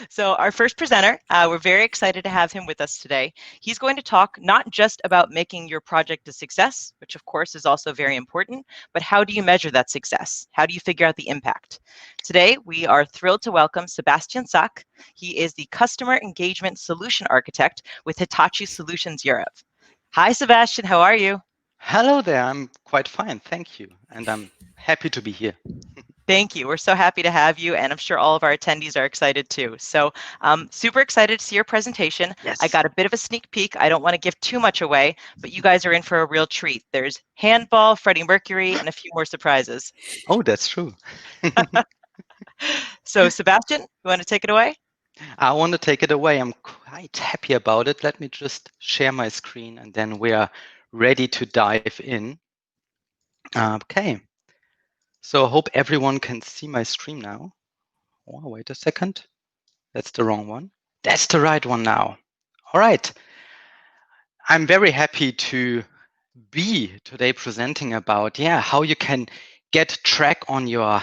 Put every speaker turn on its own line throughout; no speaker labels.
So our first presenter, we're very excited to have him with us today. He's going to talk not just about making your project a success, which of course is also very important, but how do you measure that success? How do you figure out the impact? Today, we are thrilled to welcome Sebastian Zack. He is the Customer Engagement Solution Architect with Hitachi Solutions Europe. Hi, Sebastian, how are you?
Hello there, I'm quite fine, thank you. And I'm happy to be here.
Thank you. We're so happy to have you, and I'm sure all of our attendees are excited too. So super excited to see your presentation. I
Yes.
got a bit of a sneak peek. I don't want to give too much away, but you guys are in for a real treat. There's handball, Freddie Mercury, and a few more surprises.
Oh, that's true.
So Sebastian, you want to take it away?
I want to take it away. I'm quite happy about it. Let me just share my screen and then we are ready to dive in. Okay. So I hope everyone can see my stream now. Oh, wait a second. That's the wrong one. That's the right one now. All right. I'm very happy to be today presenting about, how you can get track on your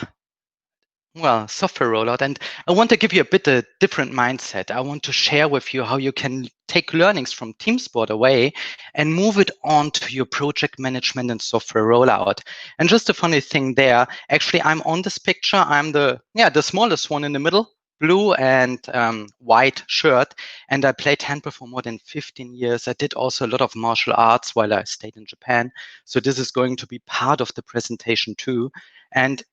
software rollout. And I want to give you a bit a different mindset. I want to share with you how you can take learnings from TeamSport away and move it on to your project management and software rollout. And just a funny thing there, actually, I'm on this picture. I'm the smallest one in the middle, blue and white shirt. And I played handball for more than 15 years. I did also a lot of martial arts while I stayed in Japan. So this is going to be part of the presentation too. And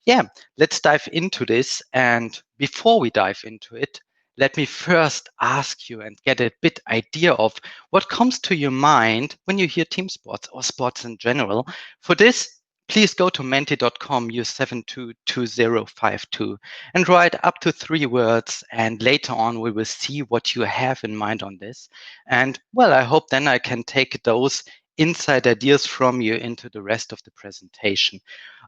let's dive into this. And before we dive into it, let me first ask you and get a bit idea of what comes to your mind when you hear team sports or sports in general. For this, please go to menti.com, use 722052 and write up to 3 words. And later on, we will see what you have in mind on this. And I hope then I can take those inside ideas from you into the rest of the presentation.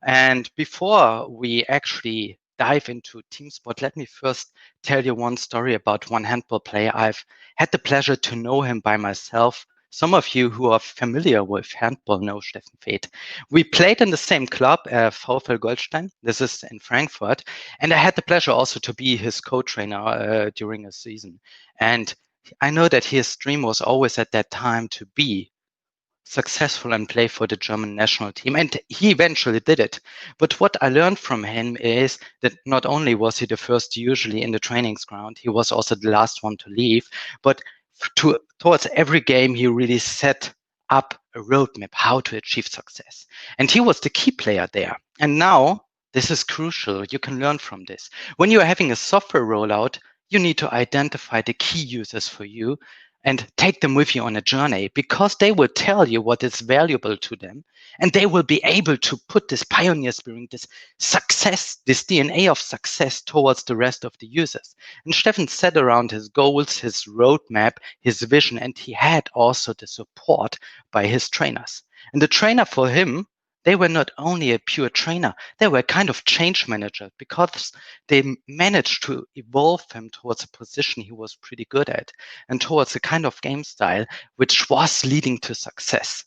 And before we actually dive into TeamSport, let me first tell you one story about one handball player. I've had the pleasure to know him by myself. Some of you who are familiar with handball know Stefan. We played in the same club, VfL Goldstein. This is in Frankfurt. And I had the pleasure also to be his co-trainer during a season. And I know that his dream was always at that time to be successful and play for the German national team. And he eventually did it. But what I learned from him is that not only was he the first usually in the trainings ground, he was also the last one to leave. But towards every game, he really set up a roadmap how to achieve success. And he was the key player there. And now this is crucial. You can learn from this. When you are having a software rollout, you need to identify the key users for you and take them with you on a journey, because they will tell you what is valuable to them, and they will be able to put this pioneer spirit, this success, this DNA of success towards the rest of the users. And Stefan set around his goals, his roadmap, his vision, and he had also the support by his trainers. And the trainer for him, they were not only a pure trainer, they were kind of change manager, because they managed to evolve him towards a position he was pretty good at and towards a kind of game style which was leading to success.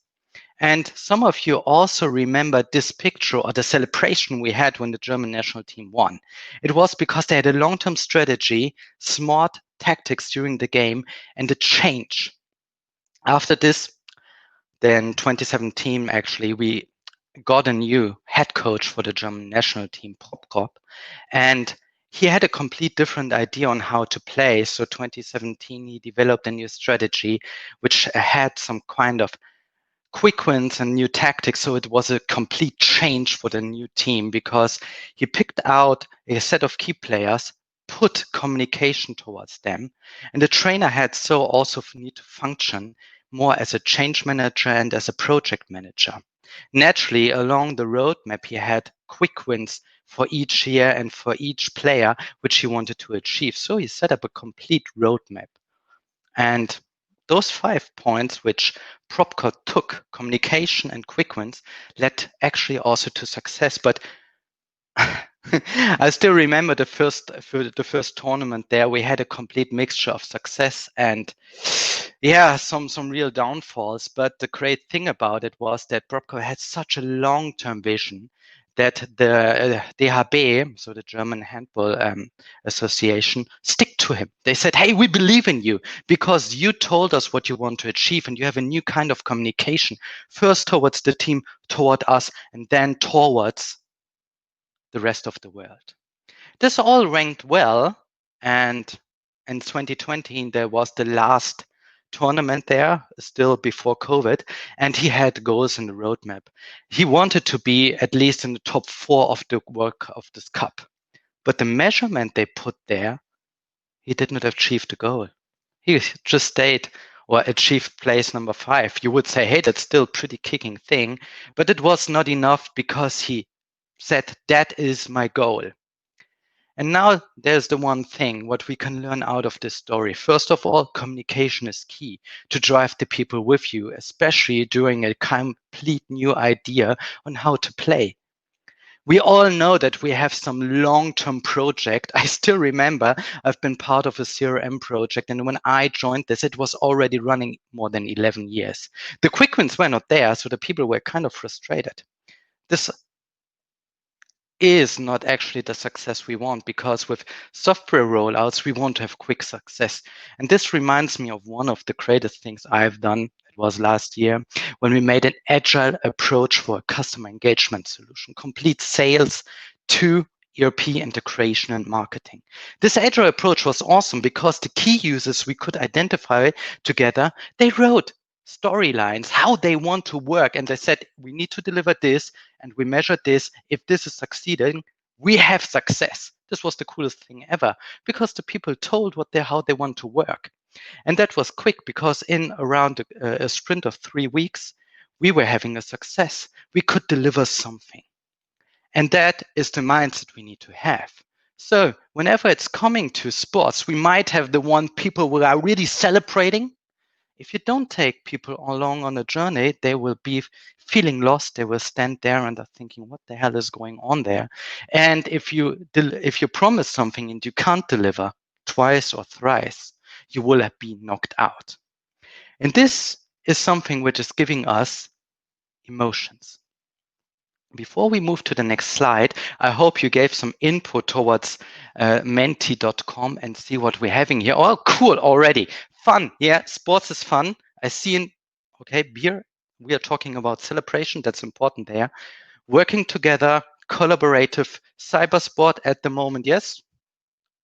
And some of you also remember this picture or the celebration we had when the German national team won. It was because they had a long-term strategy, smart tactics during the game, and a change. After this, then 2017, actually, we got a new head coach for the German national team, Prokop, and he had a complete different idea on how to play. So 2017, he developed a new strategy, which had some kind of quick wins and new tactics. So it was a complete change for the new team, because he picked out a set of key players, put communication towards them, and the trainer had so also need to function more as a change manager and as a project manager. Naturally, along the roadmap, he had quick wins for each year and for each player, which he wanted to achieve. So he set up a complete roadmap. And those 5 points, which Propcode took, communication and quick wins, led actually also to success. But I still remember the first tournament there. We had a complete mixture of success and some real downfalls. But the great thing about it was that Propco had such a long-term vision that the DHB, so the German Handball Association, stick to him. They said, hey, we believe in you because you told us what you want to achieve, and you have a new kind of communication, first towards the team, toward us, and then towards the rest of the world. This all ranked well, and in 2020, there was the last tournament there, still before COVID, and he had goals in the roadmap. He wanted to be at least in the top 4 of the work of this cup. But the measurement they put there, he did not achieve the goal. He just stayed or achieved place number 5. You would say, hey, that's still pretty kicking thing, but it was not enough because he said, that is my goal. And now there's the one thing what we can learn out of this story. First of all, communication is key to drive the people with you, especially during a complete new idea on how to play. We all know that we have some long-term project. I still remember I've been part of a CRM project, and when I joined this, it was already running more than 11 years. The quick wins were not there, so the people were kind of frustrated. This is not actually the success we want, because with software rollouts, we want to have quick success. And this reminds me of one of the greatest things I've done. It was last year when we made an agile approach for a customer engagement solution, complete sales to ERP integration and marketing. This agile approach was awesome because the key users we could identify together, they wrote storylines, how they want to work. And they said, we need to deliver this, and we measure this. If this is succeeding, we have success. This was the coolest thing ever because the people told how they want to work. And that was quick because in around a sprint of 3 weeks, we were having a success. We could deliver something. And that is the mindset we need to have. So whenever it's coming to sports, we might have the one people who are really celebrating. If you don't take people along on a journey, they will be feeling lost. They will stand there and are thinking, what the hell is going on there? And if you promise something and you can't deliver twice or thrice, you will be knocked out. And this is something which is giving us emotions. Before we move to the next slide, I hope you gave some input towards menti.com and see what we're having here. Oh, cool already. Fun. Yeah, sports is fun. I see beer. We are talking about celebration. That's important there. Working together, collaborative, cybersport at the moment. Yes,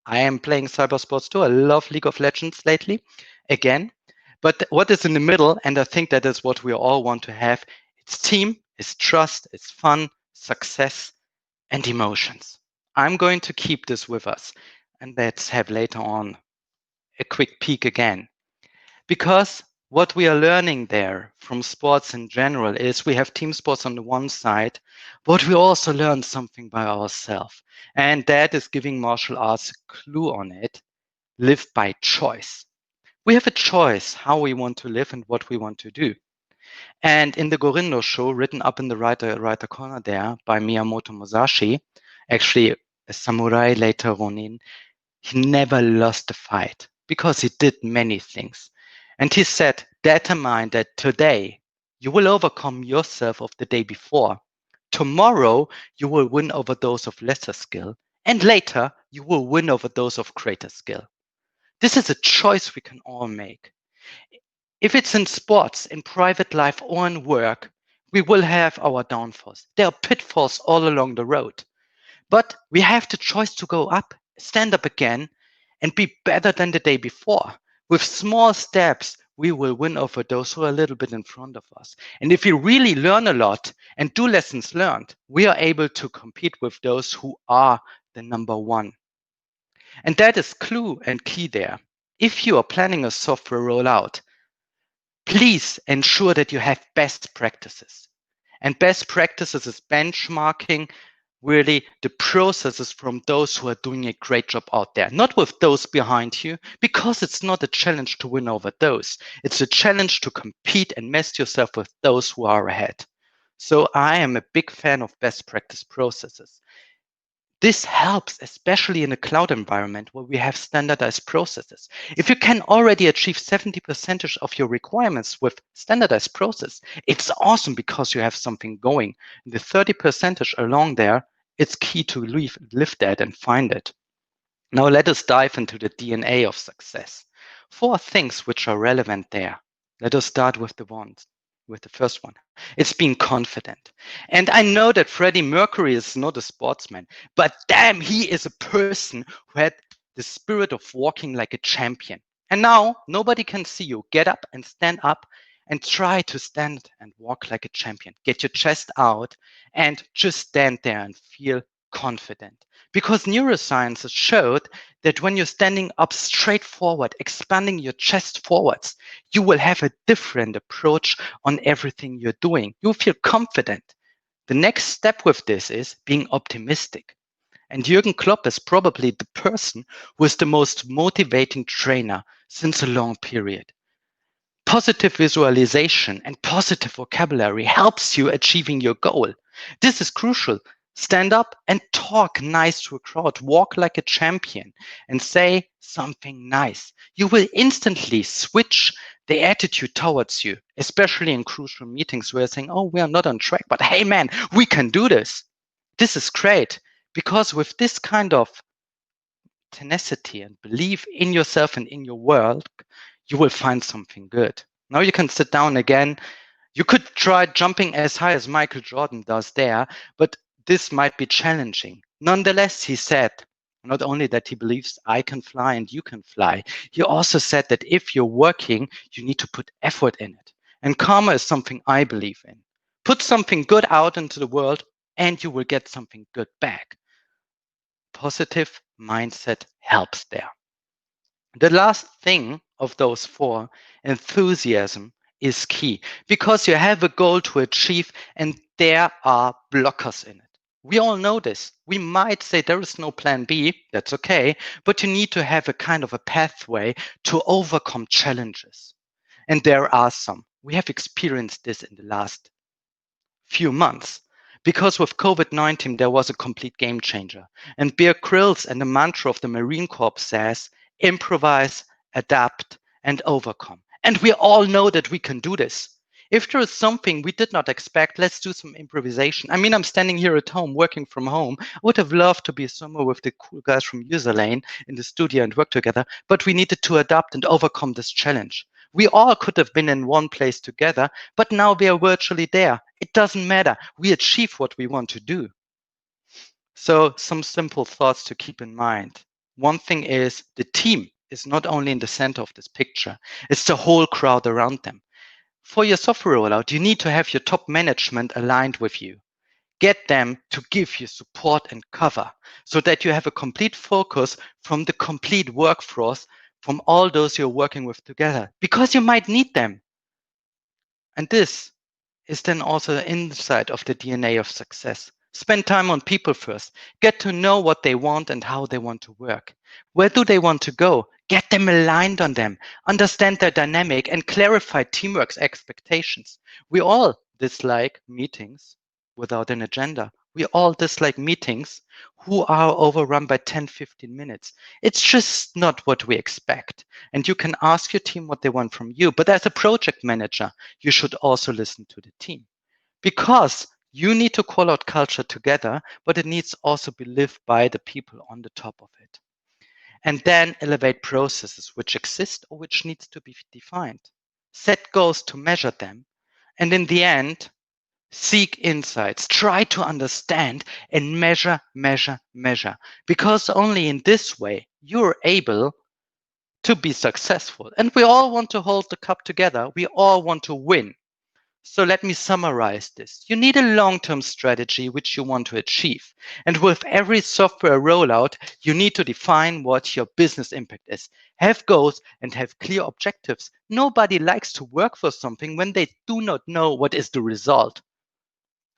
I am playing cybersports too. I love League of Legends lately, again. But what is in the middle, and I think that is what we all want to have, it's team, it's trust, it's fun, success, and emotions. I'm going to keep this with us, and let's have later on a quick peek again. Because what we are learning there from sports in general is we have team sports on the one side, but we also learn something by ourselves. And that is giving martial arts a clue on it. Live by choice. We have a choice how we want to live and what we want to do. And in the Gorindo show, written up in the right corner there by Miyamoto Musashi, actually a samurai, later Ronin, he never lost a fight because he did many things. And he said, determine that today you will overcome yourself of the day before. Tomorrow you will win over those of lesser skill. And later you will win over those of greater skill. This is a choice we can all make. If it's in sports, in private life, or in work, we will have our downfalls. There are pitfalls all along the road. But we have the choice to go up, stand up again, and be better than the day before. With small steps, we will win over those who are a little bit in front of us. And if we really learn a lot and do lessons learned, we are able to compete with those who are the number one. And that is clue and key there. If you are planning a software rollout, please ensure that you have best practices. And best practices is benchmarking really the processes from those who are doing a great job out there, not with those behind you, because it's not a challenge to win over those. It's a challenge to compete and mess yourself with those who are ahead. So I am a big fan of best practice processes. This helps, especially in a cloud environment where we have standardized processes. If you can already achieve 70% of your requirements with standardized process, it's awesome because you have something going. The 30% along there, it's key to lift that and find it. Now let us dive into the DNA of success. 4 things which are relevant there. Let us start with the first one. It's being confident. And I know that Freddie Mercury is not a sportsman, but damn, he is a person who had the spirit of walking like a champion. And now nobody can see you. Get up and stand up and try to stand and walk like a champion. Get your chest out and just stand there and feel confident. Because neuroscience has showed that when you're standing up straight forward, expanding your chest forwards, you will have a different approach on everything you're doing. You'll feel confident. The next step with this is being optimistic. And Jürgen Klopp is probably the person who is the most motivating trainer since a long period. Positive visualization and positive vocabulary helps you achieving your goal. This is crucial. Stand up and talk nice to a crowd. Walk like a champion and say something nice. You will instantly switch the attitude towards you, especially in crucial meetings where you're saying, oh, we are not on track, but hey, man, we can do this. This is great because with this kind of tenacity and belief in yourself and in your world, you will find something good. Now you can sit down again. You could try jumping as high as Michael Jordan does there, but this might be challenging. Nonetheless, he said, not only that he believes I can fly and you can fly, he also said that if you're working, you need to put effort in it. And karma is something I believe in. Put something good out into the world and you will get something good back. Positive mindset helps there. The last thing of those 4, enthusiasm, is key because you have a goal to achieve and there are blockers in it. We all know this. We might say there is no plan B, that's okay, but you need to have a kind of a pathway to overcome challenges. And there are some. We have experienced this in the last few months. Because with COVID-19, there was a complete game changer. And Bear Grylls and the mantra of the Marine Corps says, improvise, adapt, and overcome. And we all know that we can do this. If there is something we did not expect, let's do some improvisation. I mean, I'm standing here at home, working from home. I would have loved to be somewhere with the cool guys from Userlane in the studio and work together, but we needed to adapt and overcome this challenge. We all could have been in one place together, but now we are virtually there. It doesn't matter. We achieve what we want to do. So some simple thoughts to keep in mind. One thing is the team is not only in the center of this picture, it's the whole crowd around them. For your software rollout, you need to have your top management aligned with you. Get them to give you support and cover so that you have a complete focus from the complete workforce, from all those you're working with together, because you might need them. And this is then also the inside of the DNA of success. Spend time on people first. Get to know what they want and how they want to work. Where do they want to go? Get them aligned on them. Understand their dynamic and clarify teamwork's expectations. We all dislike meetings without an agenda. We all dislike meetings who are overrun by 10, 15 minutes. It's just not what we expect. And you can ask your team what they want from you. But as a project manager, you should also listen to the team because you need to call out culture together, but it needs also be lived by the people on the top of it. And then elevate processes which exist or which needs to be defined. Set goals to measure them. And in the end, seek insights, try to understand and measure, because only in this way you're able to be successful. And we all want to hold the cup together. We all want to win. So let me summarize this. You need a long-term strategy which you want to achieve. And with every software rollout, you need to define what your business impact is. Have goals and have clear objectives. Nobody likes to work for something when they do not know what is the result.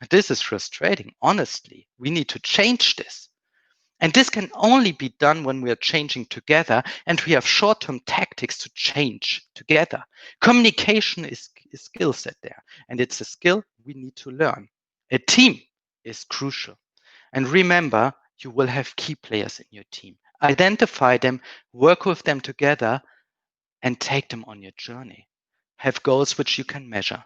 This is frustrating. Honestly, we need to change this. And this can only be done when we are changing together and we have short-term tactics to change together. Communication is a skill set there, and it's a skill we need to learn. A team is crucial. And remember, you will have key players in your team. Identify them, work with them together, and take them on your journey. Have goals which you can measure.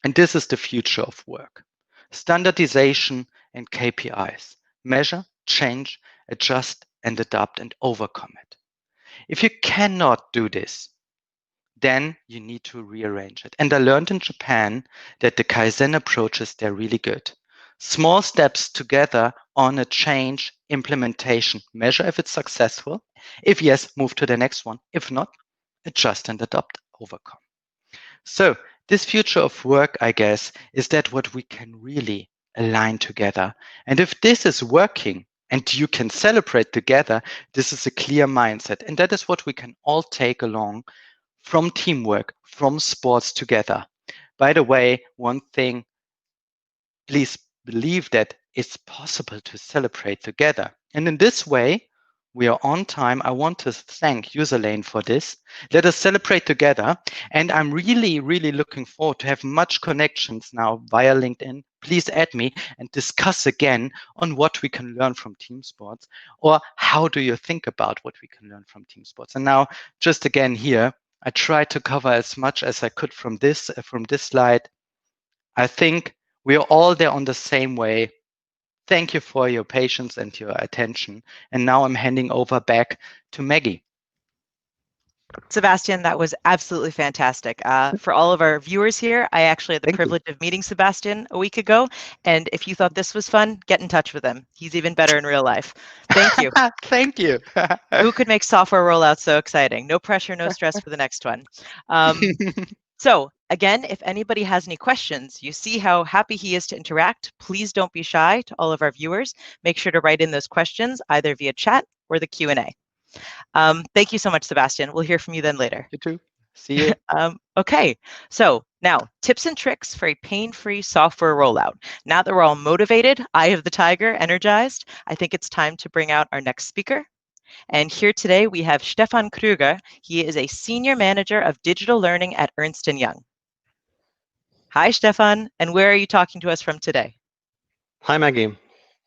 And this is the future of work. Standardization and KPIs. Measure, change, adjust, and adopt and overcome it. If you cannot do this, then you need to rearrange it. And I learned in Japan that the Kaizen approaches, they're really good. Small steps together on a change implementation. Measure if it's successful. If yes, move to the next one. If not, adjust and adopt, overcome. So this future of work, I guess, is that what we can really align together. And if this is working and you can celebrate together, this is a clear mindset. And that is what we can all take along from teamwork, from sports together. By the way, one thing, please believe that it's possible to celebrate together. And in this way, we are on time. I want to thank Userlane for this. Let us celebrate together. And I'm really, really looking forward to have much connections now via LinkedIn. Please add me and discuss again on what we can learn from team sports, or how do you think about what we can learn from team sports. And now, just again here, I tried to cover as much as I could from this slide. I think we are all there on the same way. Thank you for your patience and your attention. And now I'm handing over back to Maggie.
Sebastian, that was absolutely fantastic. For all of our viewers here, I actually had the privilege of meeting Sebastian a week ago. And if you thought this was fun, get in touch with him. He's even better in real life. Thank you.
Thank you.
Who could make software rollouts so exciting? No pressure, no stress for the next one. So again, if anybody has any questions, you see how happy he is to interact. Please don't be shy. To all of our viewers, make sure to write in those questions either via chat or the Q&A. Thank you so much, Sebastian. We'll hear from you then later.
You too. See you.
Okay, so now tips and tricks for a pain-free software rollout. Now that we're all motivated, eye of the tiger, energized, I think it's time to bring out our next speaker. And here today we have Stefan Krüger. He is a senior manager of digital learning at Ernst & Young. Hi, Stefan, and where are you talking to us from today?
Hi, Maggie.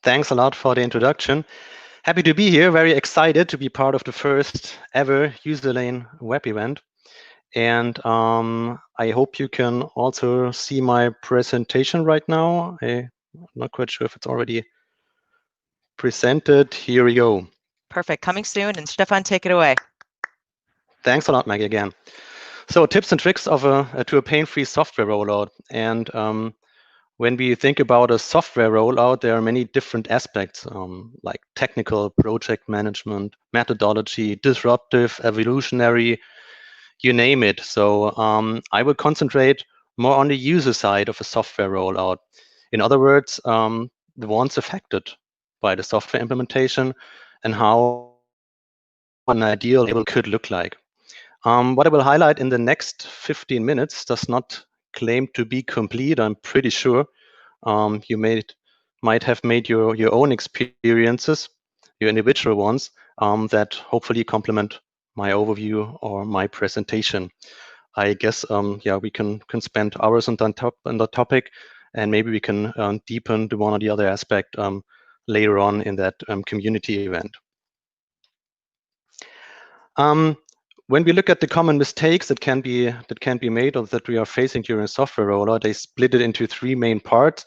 Thanks a lot for the introduction. Happy to be here. Very excited to be part of the first ever Userlane web event. And I hope you can also see my presentation right now. I'm not quite sure if it's already presented. Here we go.
Perfect. Coming soon. And Stefan, take it away.
Thanks a lot, Maggie, again. So tips and tricks of to a pain-free software rollout. And when we think about a software rollout, there are many different aspects, like technical, project management, methodology, disruptive, evolutionary, you name it. So I will concentrate more on the user side of a software rollout. In other words, the ones affected by the software implementation and how an ideal label could look like. What I will highlight in the next 15 minutes does not claim to be complete, I'm pretty sure. You might have made your own experiences, your individual ones, that hopefully complement my overview or my presentation. I guess, yeah, we can spend hours on the topic, and maybe we can deepen the one or the other aspect later on in that community event. When we look at the common mistakes that can be made or that we are facing during a software rollout, they split it into three main parts,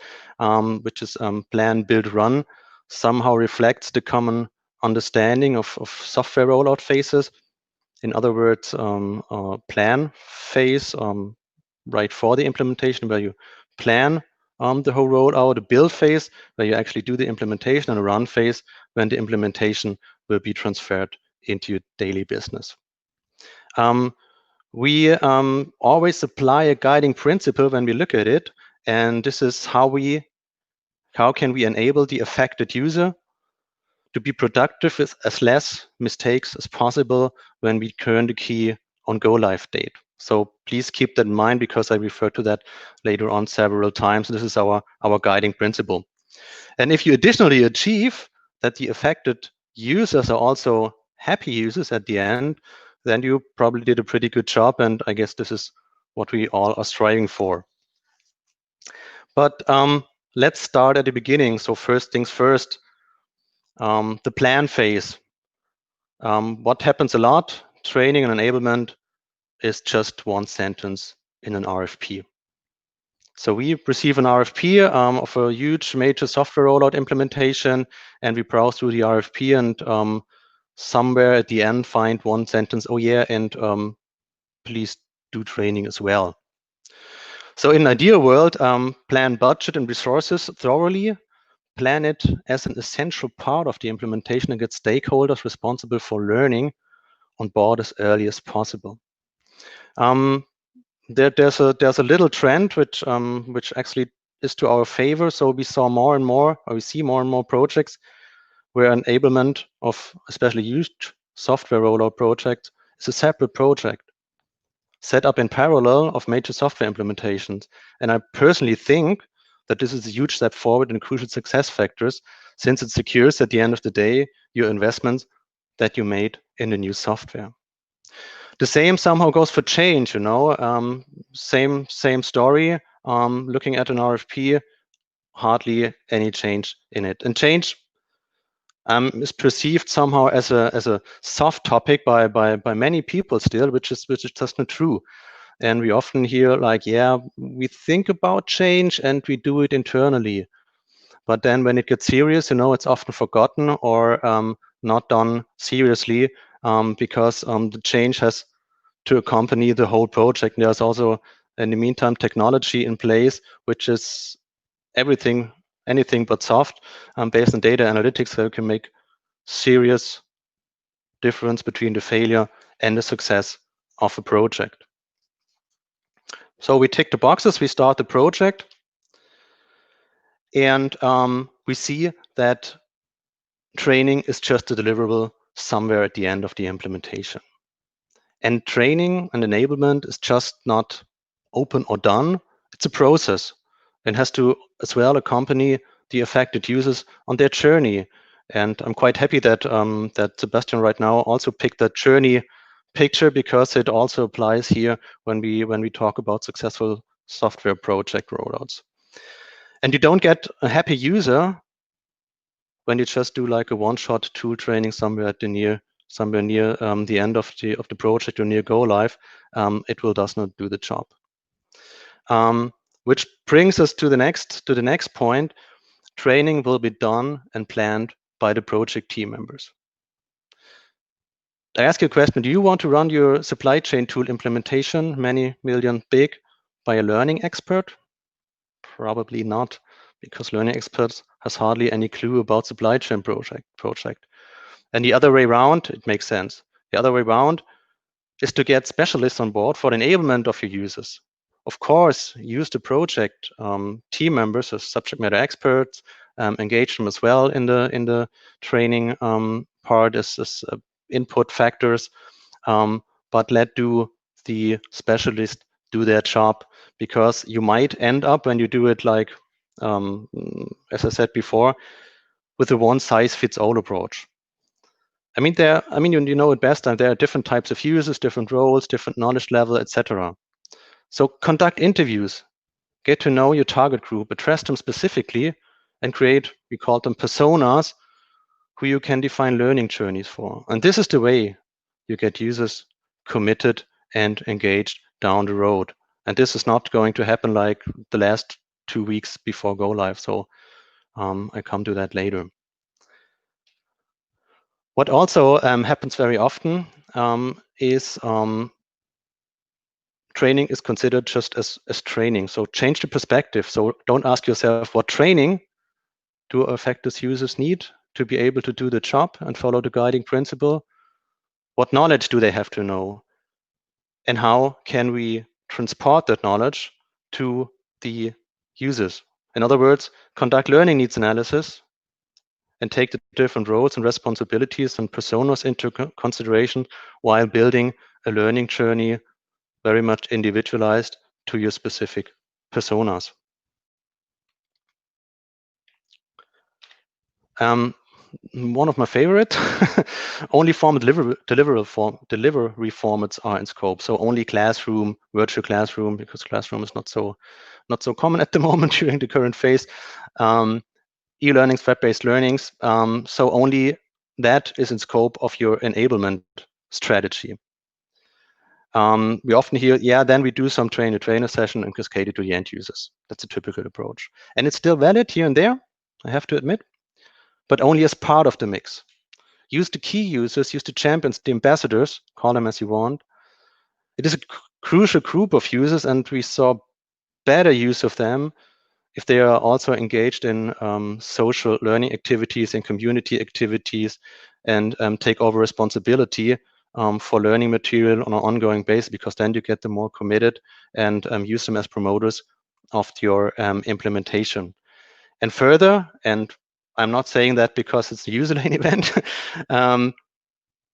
which is plan, build, run. Somehow reflects the common understanding of software rollout phases. In other words, plan phase right for the implementation, where you plan the whole rollout, a build phase where you actually do the implementation, and a run phase when the implementation will be transferred into your daily business. We always apply a guiding principle when we look at it, and this is how can we enable the affected user to be productive with as less mistakes as possible when we turn the key on GoLive date. So please keep that in mind, because I refer to that later on several times. This is our guiding principle. And if you additionally achieve that the affected users are also happy users at the end, then you probably did a pretty good job, and I guess this is what we all are striving for. But let's start at the beginning. So first things first, the plan phase. What happens a lot, training and enablement, is just one sentence in an RFP. So we receive an RFP of a huge major software rollout implementation, and we browse through the RFP, and somewhere at the end find one sentence, oh yeah, and please do training as well. So in an ideal world, plan budget and resources thoroughly, plan it as an essential part of the implementation, and get stakeholders responsible for learning on board as early as possible. There's a little trend which actually is to our favor. So we saw more and more, or we see more and more projects where enablement of especially huge software rollout projects is a separate project set up in parallel of major software implementations. And I personally think that this is a huge step forward and crucial success factors, since it secures at the end of the day your investments that you made in the new software. The same somehow goes for change, you know, same story. Looking at an RFP, hardly any change in it. And change is perceived somehow as a soft topic by many people still, which is just not true. And we often hear like, yeah, we think about change and we do it internally. But then when it gets serious, you know, it's often forgotten or not done seriously because the change has to accompany the whole project. And there's also, in the meantime, technology in place, which is anything but soft, based on data analytics, so you can make serious difference between the failure and the success of a project. So we tick the boxes, we start the project, and we see that training is just a deliverable somewhere at the end of the implementation. And training and enablement is just not open or done. It's a process and has to as well accompany the affected users on their journey. And I'm quite happy that that Sebastian right now also picked that journey picture, because it also applies here when we talk about successful software project rollouts. And you don't get a happy user when you just do like a one-shot tool training somewhere near the end of the project or near GoLive. It does not do the job. Which brings us to the next point. Training will be done and planned by the project team members. I ask you a question: do you want to run your supply chain tool implementation, many million big, by a learning expert? Probably not, because learning experts has hardly any clue about supply chain project. And the other way around, it makes sense. The other way around is to get specialists on board for the enablement of your users. Of course, use the project team members as subject matter experts, engage them as well in the training part as input factors, but let the specialist do their job, because you might end up, when you do it like, as I said before, with a one-size-fits-all approach. I mean, you know it best, and there are different types of users, different roles, different knowledge level, etc. So conduct interviews, get to know your target group, address them specifically, and create, we call them personas, who you can define learning journeys for. And this is the way you get users committed and engaged down the road. And this is not going to happen like the last 2 weeks before go live. So I come to that later. What also happens very often is training is considered just as training. So change the perspective. So don't ask yourself, what training do affected users need to be able to do the job and follow the guiding principle? What knowledge do they have to know? And how can we transport that knowledge to the users? In other words, conduct learning needs analysis and take the different roles and responsibilities and personas into consideration while building a learning journey very much individualized to your specific personas. One of my favorite, only format delivery formats are in scope. So only classroom, virtual classroom, because classroom is not so common at the moment during the current phase. E-learnings, web-based learnings. So only that is in scope of your enablement strategy. We often hear, yeah, then we do some trainer session and cascade it to the end users. That's a typical approach. And it's still valid here and there, I have to admit, but only as part of the mix. use the key users, use the champions, the ambassadors, call them as you want. It is a crucial group of users, and we saw better use of them if they are also engaged in social learning activities and community activities, and take over responsibility for learning material on an ongoing basis, because then you get them more committed and use them as promoters of your implementation. And further, and I'm not saying that because it's a Userlane event,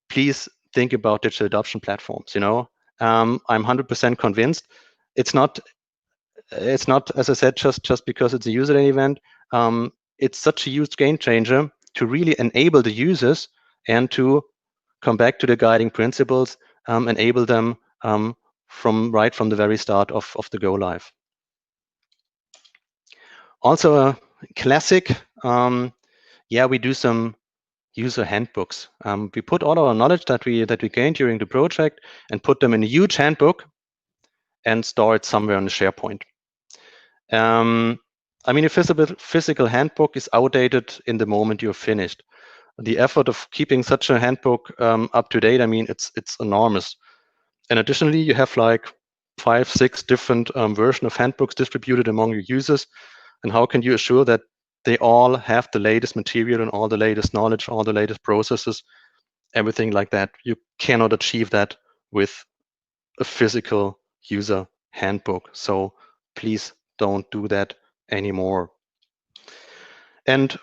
please think about digital adoption platforms. I'm 100% convinced it's not, as I said, just because it's a Userlane event. It's such a huge game changer to really enable the users and to come back to the guiding principles, enable them from the very start of the GoLive. Also a classic, we do some user handbooks. We put all our knowledge that we gained during the project and put them in a huge handbook and store it somewhere on the SharePoint. I mean, a physical handbook is outdated in the moment you're finished. The effort of keeping such a handbook up to date, I mean, it's enormous. And additionally, you have like 5, 6 different versions of handbooks distributed among your users. And how can you assure that they all have the latest material and all the latest knowledge, all the latest processes, everything like that? You cannot achieve that with a physical user handbook. So please don't do that anymore. And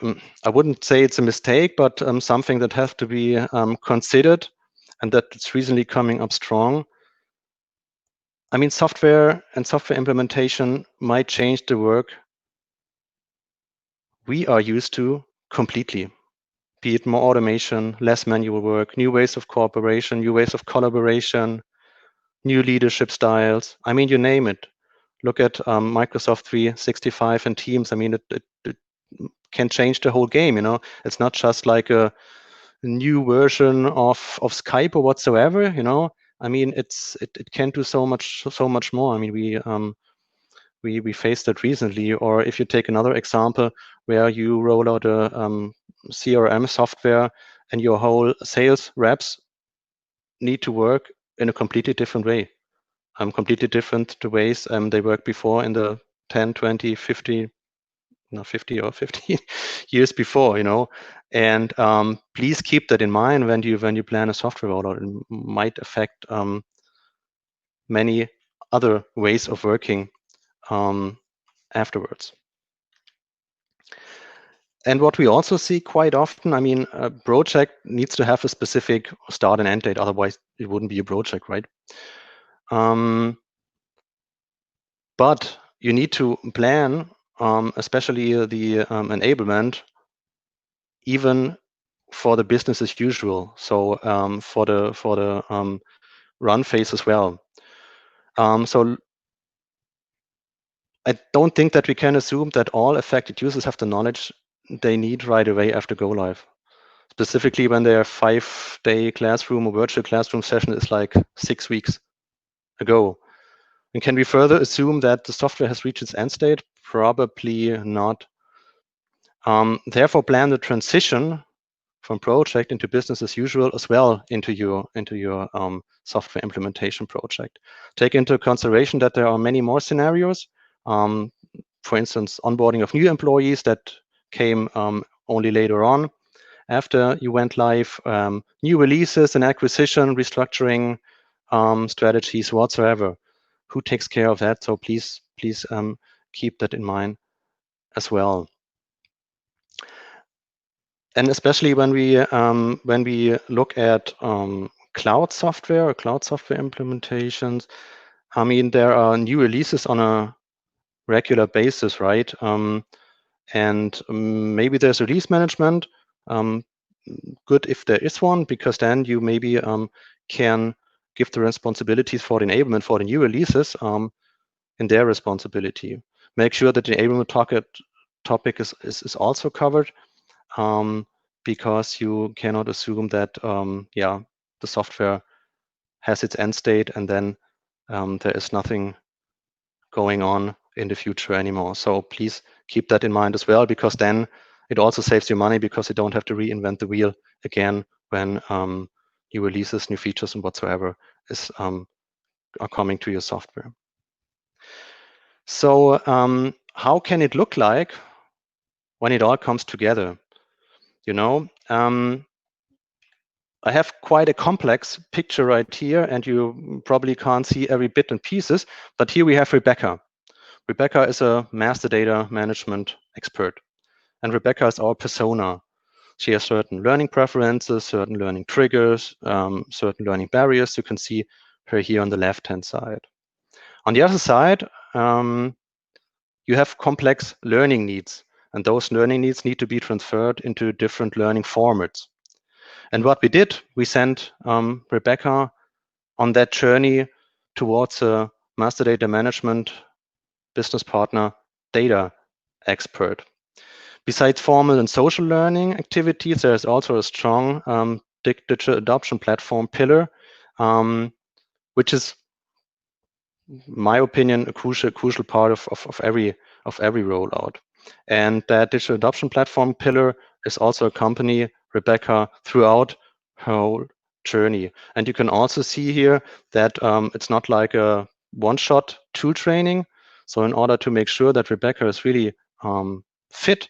I wouldn't say it's a mistake, but something that has to be considered, and that it's recently coming up strong. I mean, software and software implementation might change the work we are used to completely, be it more automation, less manual work, new ways of cooperation, new ways of collaboration, new leadership styles. I mean, you name it. Look at Microsoft 365 and Teams. I mean, it can change the whole game. It's not just like a new version of Skype or whatsoever. I mean, it can do so much more. I mean, we faced that recently. Or if you take another example where you roll out a CRM software and your whole sales reps need to work in a completely different way. Completely different the ways they worked before in the 10, 20, 50 or 15 years before, and please keep that in mind when you plan a software rollout. It might affect many other ways of working afterwards. And what we also see quite often, I mean, a project needs to have a specific start and end date, otherwise it wouldn't be a project, right? But you need to plan, especially the enablement, even for the business as usual. So for the run phase as well. So I don't think that we can assume that all affected users have the knowledge they need right away after go live. Specifically when their 5-day classroom or virtual classroom session is like 6 weeks ago. And can we further assume that the software has reached its end state? Probably not. Therefore, plan the transition from project into business as usual as well into your software implementation project. Take into consideration that there are many more scenarios. For instance, onboarding of new employees that came only later on after you went live, new releases and acquisition, restructuring strategies whatsoever. Who takes care of that? So please keep that in mind as well. And especially when we look at cloud software or cloud software implementations, I mean, there are new releases on a regular basis, right? And maybe there's release management. Good if there is one, because then you maybe can give the responsibilities for the enablement for the new releases in their responsibility. Make sure that the enablement topic is also covered, because you cannot assume that the software has its end state and then there is nothing going on in the future anymore. So please keep that in mind as well, because then it also saves you money, because you don't have to reinvent the wheel again when new releases, new features, and whatsoever are coming to your software. So how can it look like when it all comes together? You know, I have quite a complex picture right here, and you probably can't see every bit and pieces, but here we have Rebecca. Rebecca is a master data management expert, and Rebecca is our persona. She has certain learning preferences, certain learning triggers, certain learning barriers. You can see her here on the left-hand side. On the other side, you have complex learning needs, and those learning needs need to be transferred into different learning formats. And what we did, we sent Rebecca on that journey towards a master data management business partner data expert. Besides formal and social learning activities, there is also a strong digital adoption platform pillar, which is, in my opinion, a crucial part of every rollout. And that digital adoption platform pillar is also accompanying Rebecca throughout her whole journey. And you can also see here that it's not like a one-shot tool training. So in order to make sure that Rebecca is really fit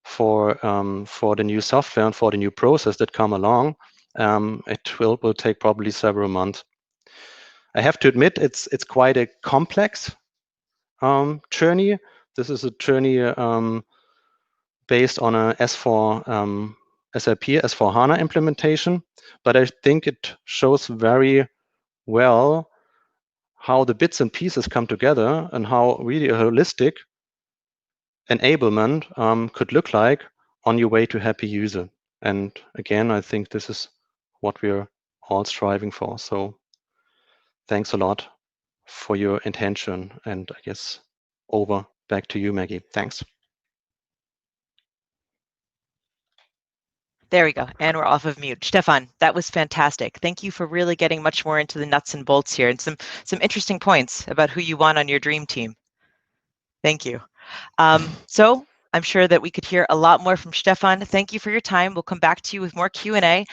for the new software and for the new process that come along, it will take probably several months. I have to admit, it's quite a complex journey. This is a journey based on a S4 SAP S4HANA implementation, but I think it shows very well how the bits and pieces come together and how really a holistic enablement could look like on your way to happy user. And again, I think this is what we're all striving for. So thanks a lot for your attention, and I guess back to you, Maggie. Thanks.
There we go. And we're off of mute. Stefan, that was fantastic. Thank you for really getting much more into the nuts and bolts here and some interesting points about who you want on your dream team. Thank you. So I'm sure that we could hear a lot more from Stefan. Thank you for your time. We'll come back to you with more Q&A.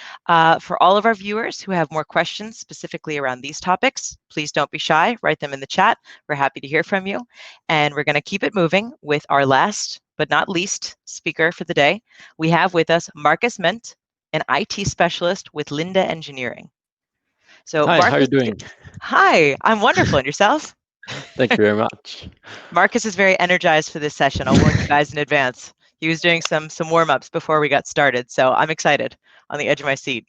For all of our viewers who have more questions specifically around these topics, please don't be shy. Write them in the chat. We're happy to hear from you. And we're going to keep it moving with our last but not least speaker for the day. We have with us Marcus Ment, an IT specialist with Linde Engineering. So
Hi,
Marcus,
how are you doing?
Hi, I'm wonderful. And yourself?
Thank you very much.
Marcus is very energized for this session. I'll warn you guys in advance. He was doing some warm-ups before we got started, so I'm excited, on the edge of my seat.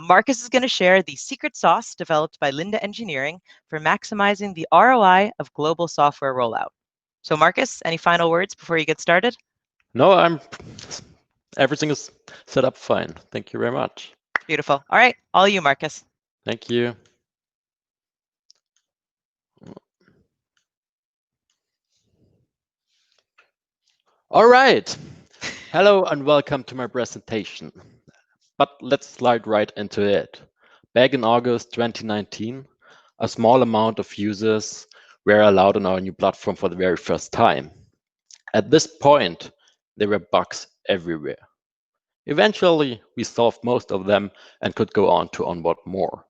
Marcus is going to share the secret sauce developed by Linde Engineering for maximizing the ROI of global software rollout. So Marcus, any final words before you get started?
No, everything is set up fine. Thank you very much.
Beautiful. All right, all you, Marcus.
Thank you. All right. Hello and welcome to my presentation. But let's slide right into it. Back in August 2019, a small amount of users were allowed on our new platform for the very first time. At this point, there were bugs everywhere. Eventually, we solved most of them and could go on to onboard more.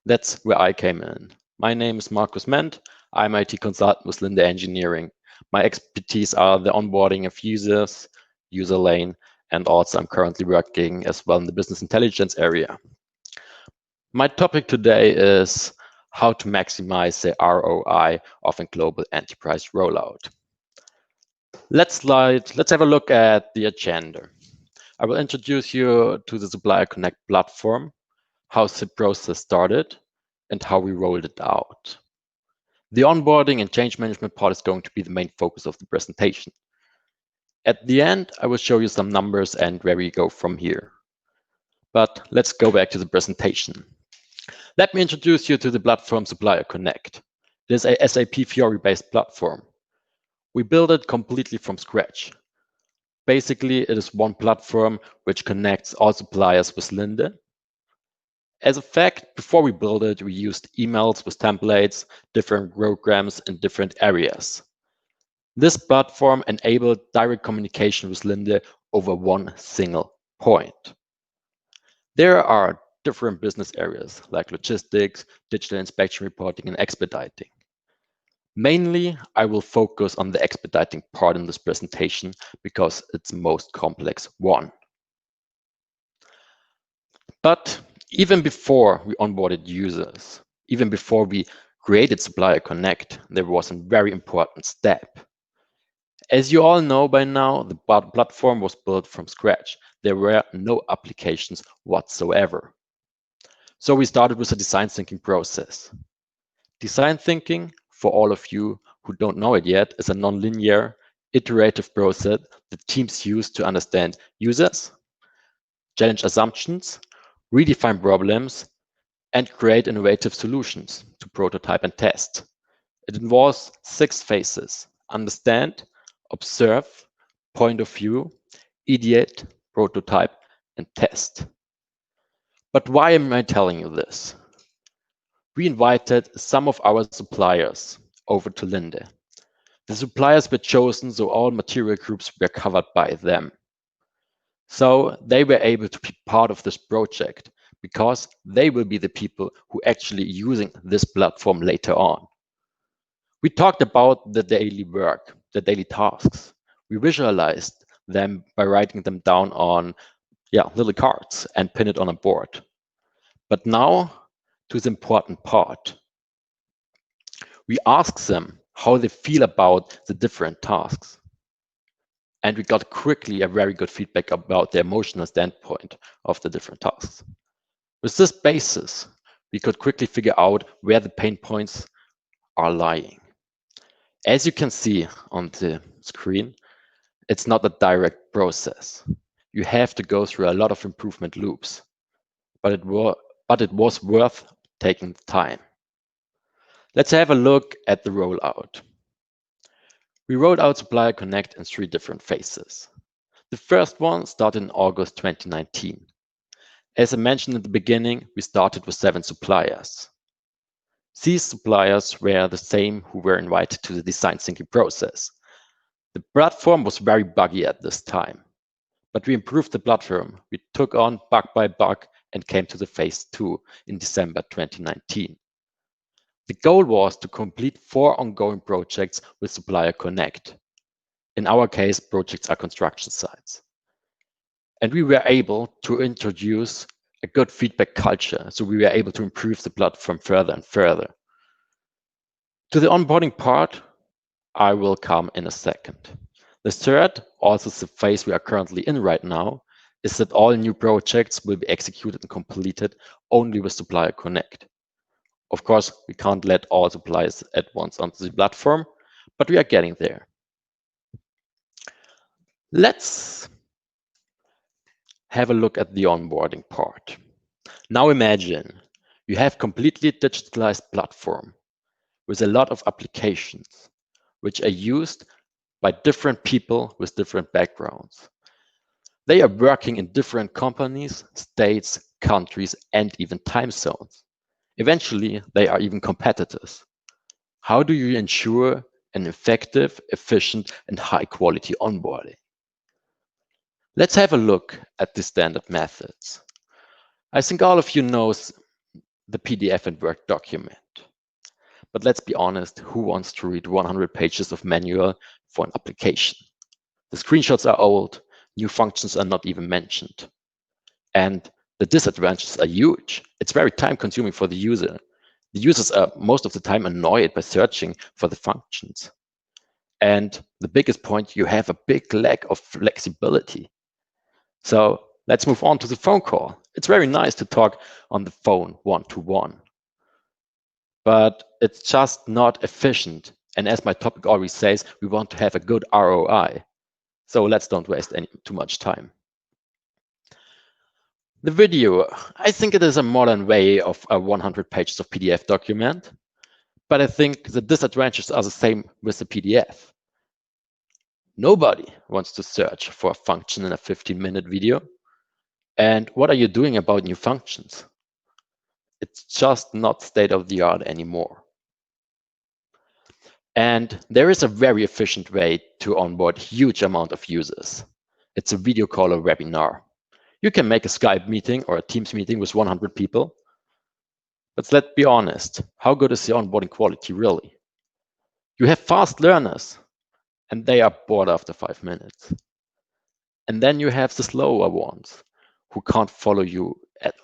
That's where I came in. My name is Marcus Ment. I'm IT consultant with Linde Engineering. My expertise are the onboarding of users, Userlane, and also I'm currently working as well in the business intelligence area. My topic today is how to maximize the ROI of a global enterprise rollout. Let's have a look at the agenda. I will introduce you to the Supplier Connect platform, how the process started, and how we rolled it out. The onboarding and change management part is going to be the main focus of the presentation. At the end, I will show you some numbers and where we go from here. But let's go back to the presentation. Let me introduce you to the platform Supplier Connect. It is a SAP Fiori-based platform. We built it completely from scratch. Basically, it is one platform which connects all suppliers with Linde. As a fact, before we built it, we used emails with templates, different programs in different areas. This platform enabled direct communication with Linde over one single point. There are different business areas like logistics, digital inspection reporting, and expediting. Mainly, I will focus on the expediting part in this presentation because it's the most complex one. But even before we onboarded users, even before we created Supplier Connect, there was a very important step. As you all know by now, the platform was built from scratch. There were no applications whatsoever. So we started with a design thinking process. Design thinking, for all of you who don't know it yet, is a nonlinear, iterative process that teams use to understand users, challenge assumptions, redefine problems, and create innovative solutions to prototype and test. It involves 6 phases: understand, observe, point of view, ideate, prototype, and test. But why am I telling you this? We invited some of our suppliers over to Linde. The suppliers were chosen so all material groups were covered by them. So they were able to be part of this project because they will be the people who actually using this platform later on. We talked about the daily work, the daily tasks. We visualized them by writing them down on little cards and pin it on a board. But now to the important part. We asked them how they feel about the different tasks. And we got quickly a very good feedback about the emotional standpoint of the different tasks. With this basis, we could quickly figure out where the pain points are lying. As you can see on the screen, it's not a direct process. You have to go through a lot of improvement loops, but it was worth taking the time. Let's have a look at the rollout. We rolled out Supplier Connect in 3 different phases. The first one started in August 2019. As I mentioned at the beginning, we started with 7 suppliers. These suppliers were the same who were invited to the design thinking process. The platform was very buggy at this time, but we improved the platform. We took on bug by bug and came to the phase 2 in December 2019. The goal was to complete 4 ongoing projects with Supplier Connect. In our case, projects are construction sites. And we were able to introduce a good feedback culture, so we were able to improve the platform further and further. To the onboarding part, I will come in a second. The third, also the phase we are currently in right now, is that all new projects will be executed and completed only with Supplier Connect. Of course, we can't let all suppliers at once onto the platform, but we are getting there. Let's have a look at the onboarding part. Now imagine you have completely digitalized platform with a lot of applications which are used by different people with different backgrounds. They are working in different companies, states, countries, and even time zones. Eventually, they are even competitors. How do you ensure an effective, efficient, and high-quality onboarding? Let's have a look at the standard methods. I think all of you know the PDF and Word document. But let's be honest, who wants to read 100 pages of manual for an application? The screenshots are old, new functions are not even mentioned. And the disadvantages are huge. It's very time-consuming for the user. The users are most of the time annoyed by searching for the functions. And the biggest point, you have a big lack of flexibility. So let's move on to the phone call. It's very nice to talk on the phone one-to-one. But it's just not efficient. And as my topic always says, we want to have a good ROI. So let's don't waste too much time. The video, I think it is a modern way of a 100 pages of PDF document, but I think the disadvantages are the same with the PDF. Nobody wants to search for a function in a 15-minute video. And what are you doing about new functions? It's just not state of the art anymore. And there is a very efficient way to onboard huge amount of users. It's a video call or webinar. You can make a Skype meeting or a Teams meeting with 100 people. But let's be honest, how good is the onboarding quality really? You have fast learners, and they are bored after 5 minutes. And then you have the slower ones who can't follow you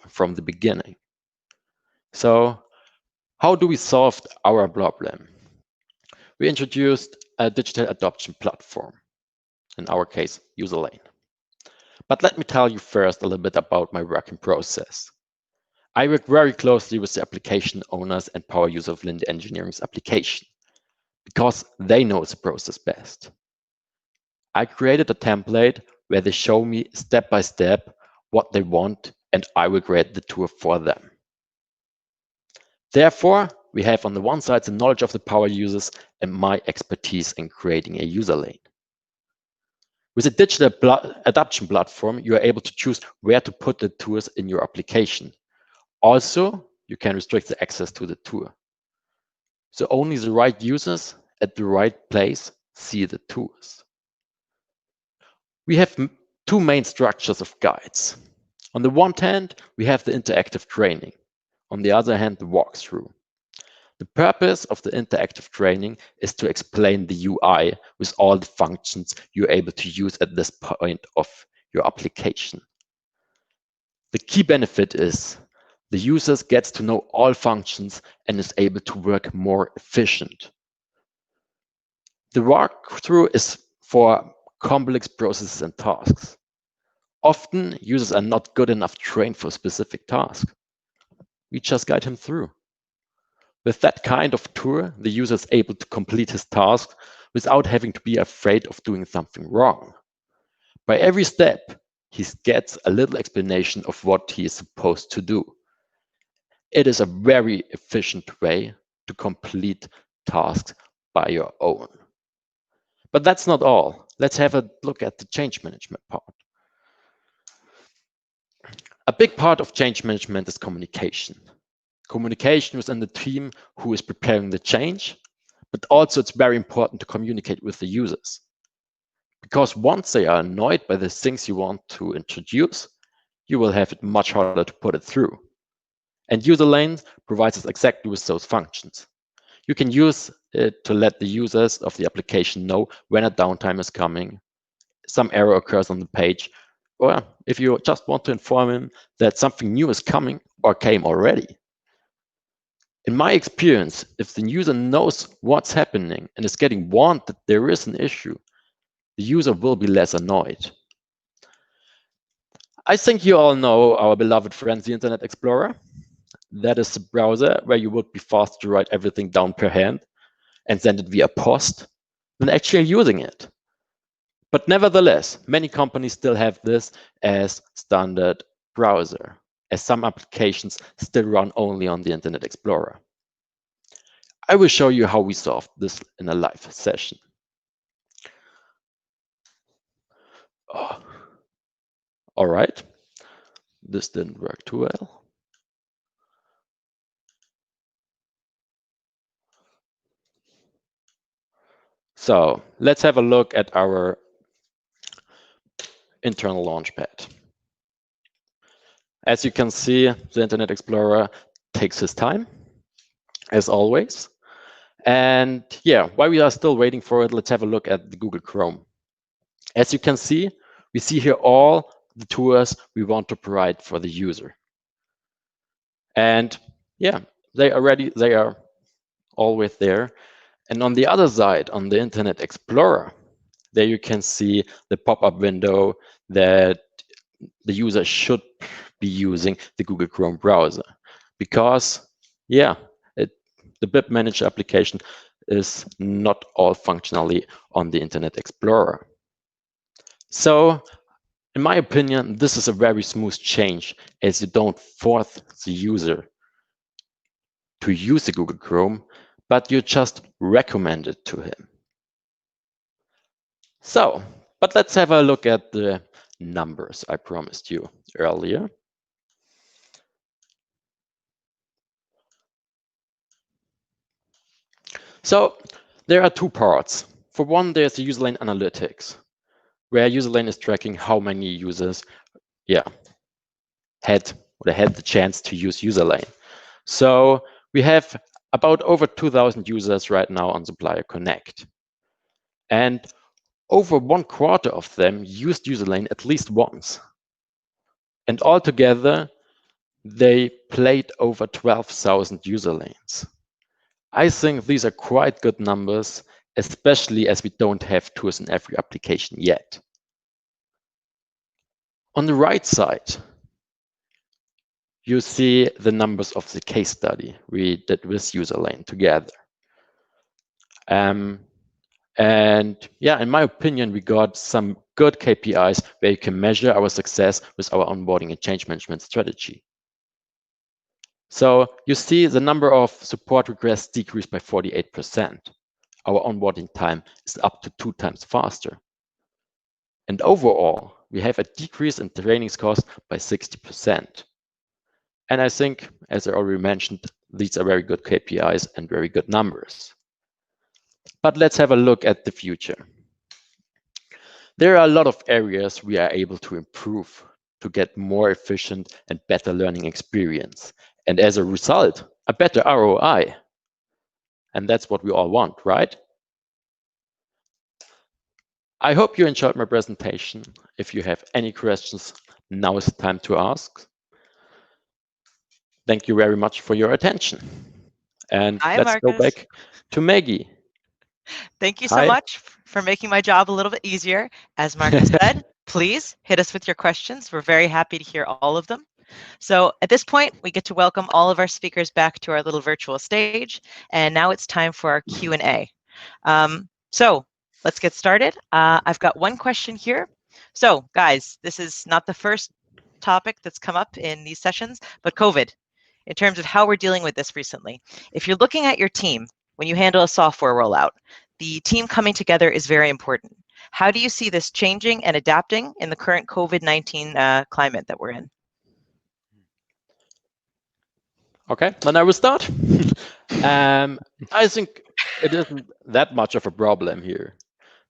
from the beginning. So how do we solve our problem? We introduced a digital adoption platform, in our case, Userlane. But let me tell you first a little bit about my working process. I work very closely with the application owners and power user of Linde Engineering's application because they know the process best. I created a template where they show me step by step what they want, and I will create the tour for them. Therefore, we have on the one side the knowledge of the power users and my expertise in creating a user lane. With a digital adoption platform, you are able to choose where to put the tours in your application. Also, you can restrict the access to the tour. So only the right users at the right place see the tours. We have two main structures of guides. On the one hand, we have the interactive training. On the other hand, the walkthrough. The purpose of the interactive training is to explain the UI with all the functions you're able to use at this point of your application. The key benefit is the users gets to know all functions and is able to work more efficient. The walkthrough is for complex processes and tasks. Often, users are not good enough trained for a specific task. We just guide him through. With that kind of tour, the user is able to complete his task without having to be afraid of doing something wrong. By every step, he gets a little explanation of what he is supposed to do. It is a very efficient way to complete tasks by your own. But that's not all. Let's have a look at the change management part. A big part of change management is communication. Communication within the team who is preparing the change, but also it's very important to communicate with the users. Because once they are annoyed by the things you want to introduce, you will have it much harder to put it through. And Userlane provides us exactly with those functions. You can use it to let the users of the application know when a downtime is coming, some error occurs on the page, or if you just want to inform him that something new is coming or came already. In my experience, if the user knows what's happening and is getting warned that there is an issue, the user will be less annoyed. I think you all know our beloved friend, the Internet Explorer. That is the browser where you would be fast to write everything down per hand and send it via post than actually using it. But nevertheless, many companies still have this as standard browser, as some applications still run only on the Internet Explorer. I will show you how we solved this in a live session. Oh. All right, this didn't work too well. So let's have a look at our internal launchpad. As you can see, the Internet Explorer takes his time, as always. And yeah, while we are still waiting for it, let's have a look at the Google Chrome. As you can see, we see here all the tours we want to provide for the user. And yeah, they are always there. And on the other side, on the Internet Explorer, there you can see the pop-up window that the user should be using the Google Chrome browser. Because, yeah, the BIP Manager application is not all functionally on the Internet Explorer. So, in my opinion, this is a very smooth change, as you don't force the user to use the Google Chrome, but you just recommend it to him. So, but let's have a look at the numbers I promised you earlier. So there are two parts. For one, there's the Userlane Analytics, where Userlane is tracking how many users had the chance to use Userlane. So we have about over 2,000 users right now on Supplier Connect. And over 1/4 of them used Userlane at least once. And altogether, they played over 12,000 Userlanes. I think these are quite good numbers, especially as we don't have tools in every application yet. On the right side, you see the numbers of the case study we did with Userlane together. And yeah, in my opinion, we got some good KPIs where you can measure our success with our onboarding and change management strategy. So you see the number of support requests decreased by 48%. Our onboarding time is up to 2 times faster. And overall, we have a decrease in trainings cost by 60%. And I think, as I already mentioned, these are very good KPIs and very good numbers. But let's have a look at the future. There are a lot of areas we are able to improve to get more efficient and better learning experience. And as a result, a better ROI. And that's what we all want, right? I hope you enjoyed my presentation. If you have any questions, now is the time to ask. Thank you very much for your attention. And
Hi,
let's go
Marcus.
back to Maggie.
Thank you so
Hi.
much for making my job a little bit easier. As Marcus said, please hit us with your questions. We're very happy to hear all of them. So at this point, we get to welcome all of our speakers back to our little virtual stage. And now it's time for our Q&A. So let's get started. I've got one question here. So guys, this is not the first topic that's come up in these sessions, but COVID, in terms of how we're dealing with this recently. If you're looking at your team, when you handle a software rollout, the team coming together is very important. How do you see this changing and adapting in the current COVID-19 climate that we're in?
Okay, then I will start. I think it isn't that much of a problem here.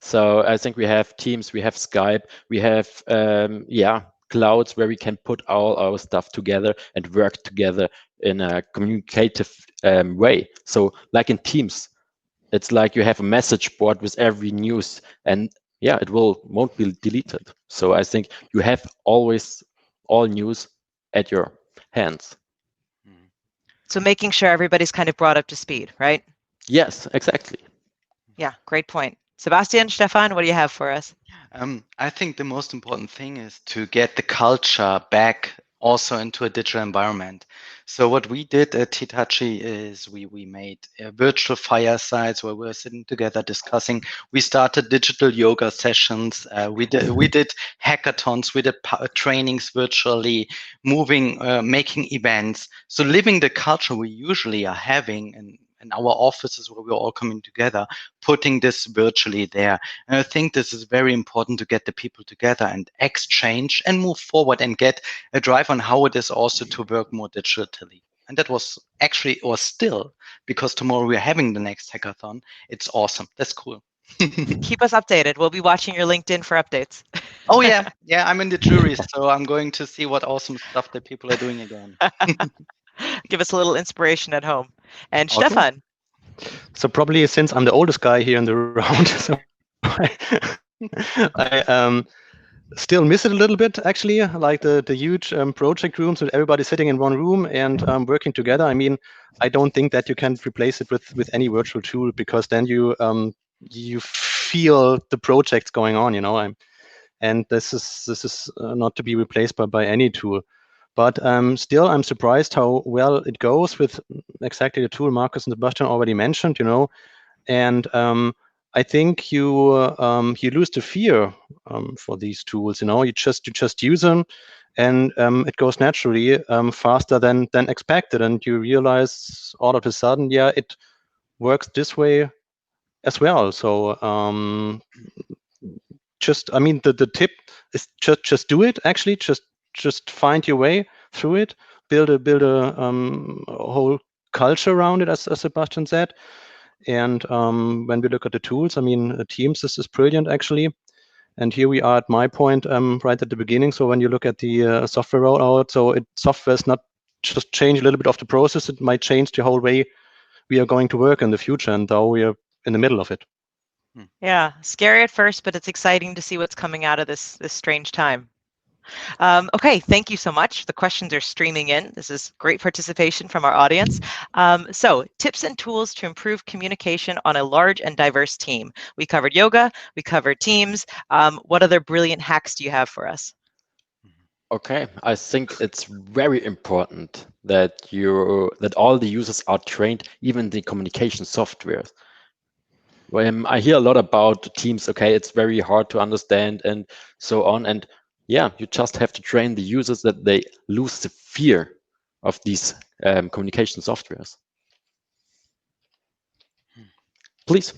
So I think we have Teams, we have Skype, we have clouds where we can put all our stuff together and work together in a communicative way. So like in Teams, it's like you have a message board with every news, and yeah, it won't be deleted. So I think you have always all news at your hands.
So making sure everybody's kind of brought up to speed, right?
Yes, exactly.
Yeah, great point. Sebastian, Stefan, what do you have for us?
I think the most important thing is to get the culture back also into a digital environment. So what we did at Hitachi is we made virtual firesides where we were sitting together discussing. We started digital yoga sessions. We did hackathons. We did trainings virtually, making events. So living the culture we usually are having in our offices where we're all coming together, putting this virtually there. And I think this is very important to get the people together and exchange and move forward and get a drive on how it is also to work more digitally. And that was actually, or still, because tomorrow we're having the next hackathon. It's awesome. That's cool.
Keep us updated. We'll be watching your LinkedIn for updates.
Oh yeah, yeah. I'm in the jury, so I'm going to see what awesome stuff that people are doing again.
Give us a little inspiration at home. And
Okay.
Stefan.
So probably since I'm the oldest guy here in the round, so I still miss it a little bit, actually, like the huge project rooms with everybody sitting in one room and working together. I mean, I don't think that you can replace it with any virtual tool, because then you feel the projects going on, you know. And this is not to be replaced by any tool. But still, I'm surprised how well it goes with exactly the tool Marcus and Sebastian already mentioned, you know. And I think you lose the fear for these tools, you know. You just use them, and it goes naturally faster than expected, and you realize all of a sudden, yeah, it works this way as well. So I mean, the tip is just do it. Actually, just find your way through it. Build a whole culture around it, as Sebastian said. And when we look at the tools, I mean, Teams is brilliant, actually. And here we are at my point right at the beginning. So when you look at the software rollout, so software is not just change a little bit of the process, it might change the whole way we are going to work in the future, and now we are in the middle of it.
Yeah, scary at first, but it's exciting to see what's coming out of this strange time. Okay, thank you so much. The questions are streaming in. This is great participation from our audience. So tips and tools to improve communication on a large and diverse team. We covered yoga, we covered Teams. What other brilliant hacks do you have for us?
Okay, I think it's very important that all the users are trained, even the communication software. When I hear a lot about Teams, okay, it's very hard to understand and so on. And yeah, you just have to train the users that they lose the fear of these communication softwares. Please.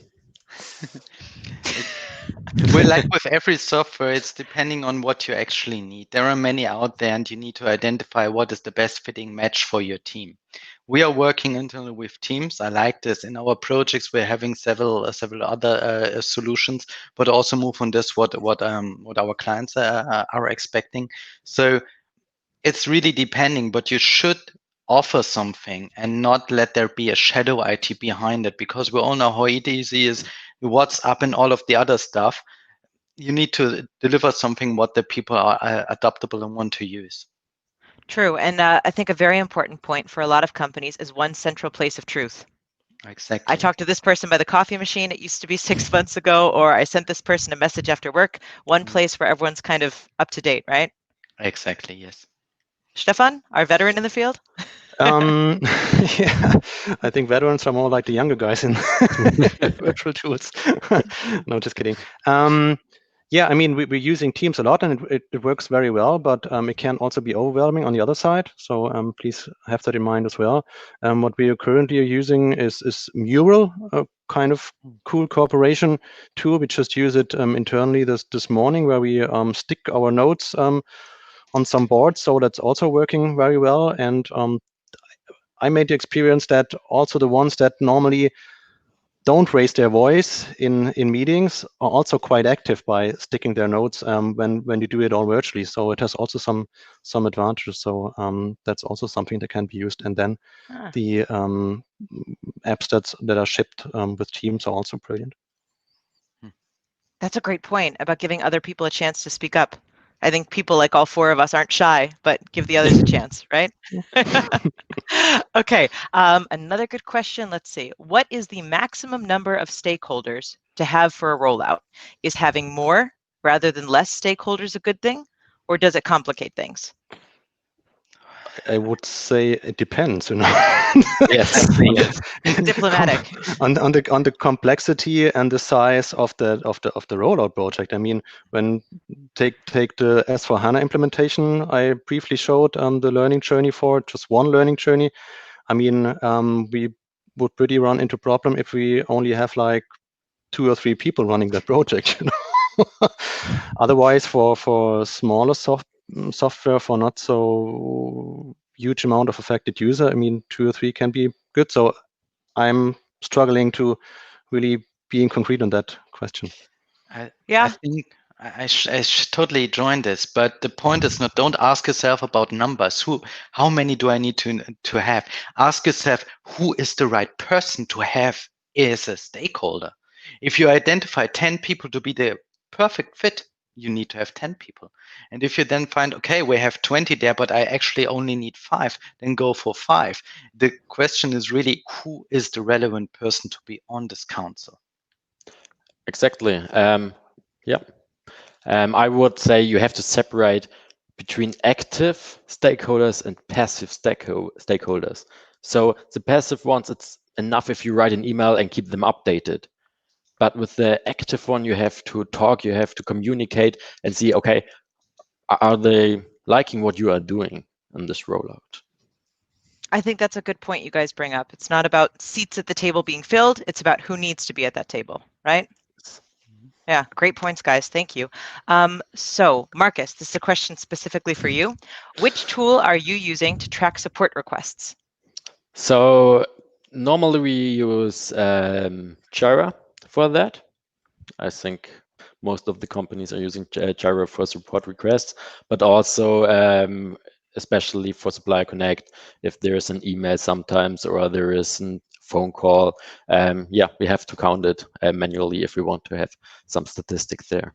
Well, like with every software, it's depending on what you actually need. There are many out there, and you need to identify what is the best fitting match for your team. We are working internally with Teams. I like this. In our projects, we're having several other solutions, but also move on this what our clients are expecting. So it's really depending, but you should offer something and not let there be a shadow IT behind it, because we all know how easy is WhatsApp and all of the other stuff. You need to deliver something what the people are adaptable and want to use.
True, and I think a very important point for a lot of companies is one central place of truth.
Exactly.
I talked to this person by the coffee machine, it used to be 6 months ago, or I sent this person a message after work, one place where everyone's kind of up to date, right?
Exactly, yes.
Stefan, our veteran in the field?
Yeah, I think veterans are more like the younger guys in virtual tools. No, just kidding. Yeah, I mean, we're using Teams a lot, and it works very well, but it can also be overwhelming on the other side. So please have that in mind as well. What we are currently using is Mural, a kind of cool cooperation tool. We just use it internally this morning, where we stick our notes on some boards. So that's also working very well. And I made the experience that also the ones that normally don't raise their voice in meetings are also quite active by sticking their notes when you do it all virtually. So it has also some advantages. So that's also something that can be used. And then the apps that are shipped with Teams are also brilliant.
That's a great point about giving other people a chance to speak up. I think people like all 4 of us aren't shy, but give the others a chance, right? Okay, another good question. Let's see. What is the maximum number of stakeholders to have for a rollout? Is having more rather than less stakeholders a good thing, or does it complicate things?
I would say it depends,
Yes.
Diplomatic.
on the complexity and the size of the rollout project. I mean, when take the S/4HANA implementation, I briefly showed the learning journey for just one learning journey. I mean, we would pretty run into problem if we only have like 2 or 3 people running that project. Otherwise, for smaller software, for not so huge amount of affected user, I mean, 2 or 3 can be good. So I'm struggling to really being concrete on that question.
I think I totally join this, but the point is not, don't ask yourself about numbers. How many do I need to have? Ask yourself, who is the right person to have as a stakeholder? If you identify 10 people to be the perfect fit, you need to have 10 people. And if you then find, okay, we have 20 there, but I actually only need 5, then go for 5. The question is really, who is the relevant person to be on this council?
Exactly. Yeah. I would say you have to separate between active stakeholders and passive stakeholders. So the passive ones, it's enough if you write an email and keep them updated. But with the active one, you have to talk, you have to communicate and see, okay, are they liking what you are doing in this rollout?
I think that's a good point you guys bring up. It's not about seats at the table being filled. It's about who needs to be at that table, right? Yeah, great points, guys. Thank you. So, Marcus, this is a question specifically for you. Which tool are you using to track support requests?
So, normally we use Jira for that. I think most of the companies are using Jira for support requests, but also especially for Supplier Connect, if there is an email sometimes or there is a phone call, yeah, we have to count it manually if we want to have some statistics there.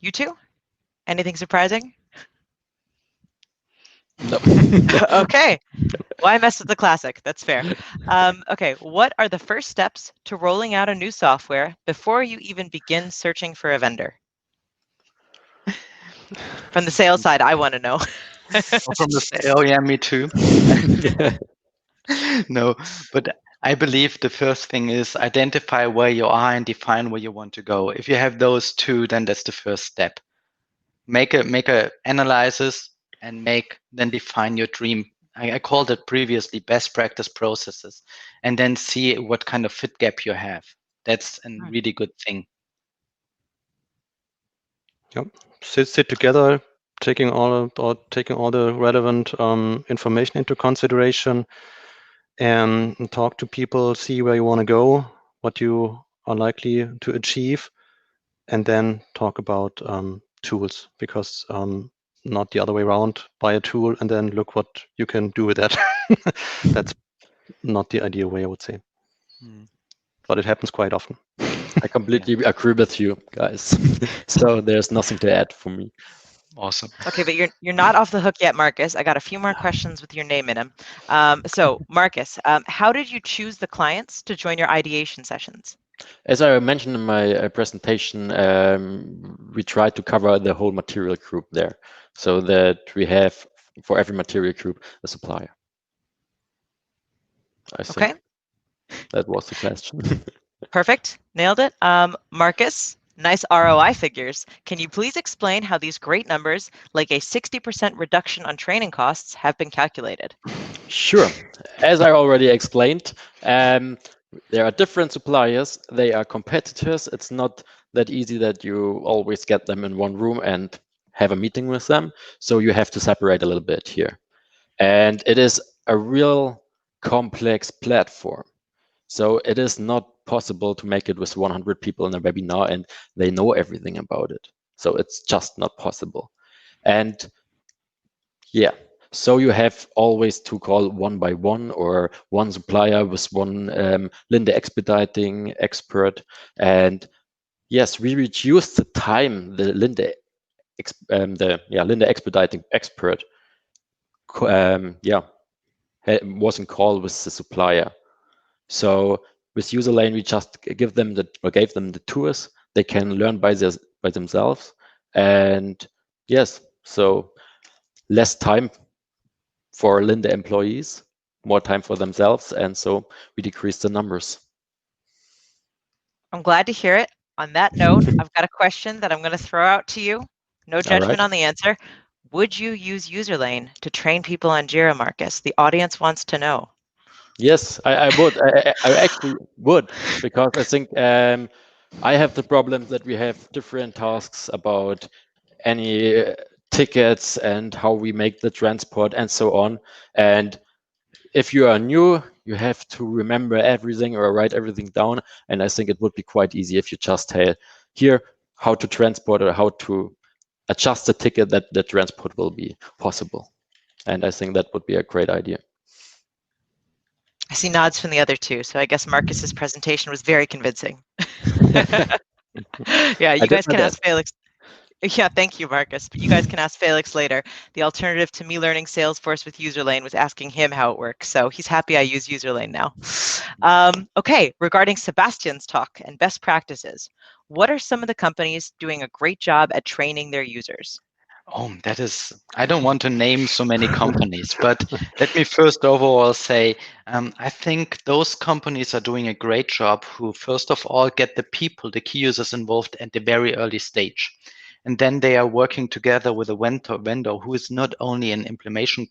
You two? Anything surprising?
No.
Okay. Why mess with the classic? That's fair. Okay, what are the first steps to rolling out a new software before you even begin searching for a vendor? From the sales side, I want to know.
From the oh yeah, me too. No, but I believe the first thing is identify where you are and define where you want to go. If you have those two, then that's the first step. Make a analysis and then define your dream. I called it previously best practice processes, and then see what kind of fit gap you have. That's a really good thing.
Yep. Sit together, taking all the relevant information into consideration, and talk to people, see where you want to go, what you are likely to achieve, and then talk about tools, because not the other way around. Buy a tool and then look what you can do with that. That's not the ideal way, I would say. But it happens quite often.
I completely agree with you guys. So there's nothing to add for me.
Awesome.
Okay, but you're not off the hook yet, Marcus. I got a few more questions with your name in them. So, Marcus, how did you choose the clients to join your ideation sessions?
As I mentioned in my presentation, we try to cover the whole material group there, so that we have for every material group a supplier. I think that was the question.
Perfect. Nailed it. Marcus, nice ROI figures. Can you please explain how these great numbers, like a 60% reduction on training costs, have been calculated?
Sure. As I already explained, there are different suppliers. They are competitors. It's not that easy that you always get them in one room and have a meeting with them. So you have to separate a little bit here. And it is a real complex platform. So it is not possible to make it with 100 people in a webinar and they know everything about it. So it's just not possible. And yeah, so you have always to call one by one or one supplier with one Linde expediting expert. And yes, we reduced the time the Linde Linde expediting expert was in call with the supplier. So with Userlane, we just gave them the tours. They can learn by themselves, and yes, so less time for Linde employees, more time for themselves, and so we decrease the numbers.
I'm glad to hear it. On that note, I've got a question that I'm going to throw out to you. No judgment on the answer. Would you use Userlane to train people on Jira, Marcus? The audience wants to know.
Yes, I would. I actually would, because I think I have the problem that we have different tasks about any tickets and how we make the transport and so on. And if you are new, you have to remember everything or write everything down. And I think it would be quite easy if you just tell here how to transport or how to adjust the ticket that the transport will be possible. And I think that would be a great idea.
I see nods from the other two, so I guess Marcus's presentation was very convincing. Yeah, you guys can ask Felix. Yeah, thank you, Marcus. But you guys can ask Felix later. The alternative to me learning Salesforce with Userlane was asking him how it works. So he's happy I use Userlane now. Okay, regarding Sebastian's talk and best practices, what are some of the companies doing a great job at training their users?
Oh, that is, I don't want to name so many companies, but let me first overall say, I think those companies are doing a great job who, first of all, get the people, the key users involved at the very early stage. And then they are working together with a vendor who is not only an implementation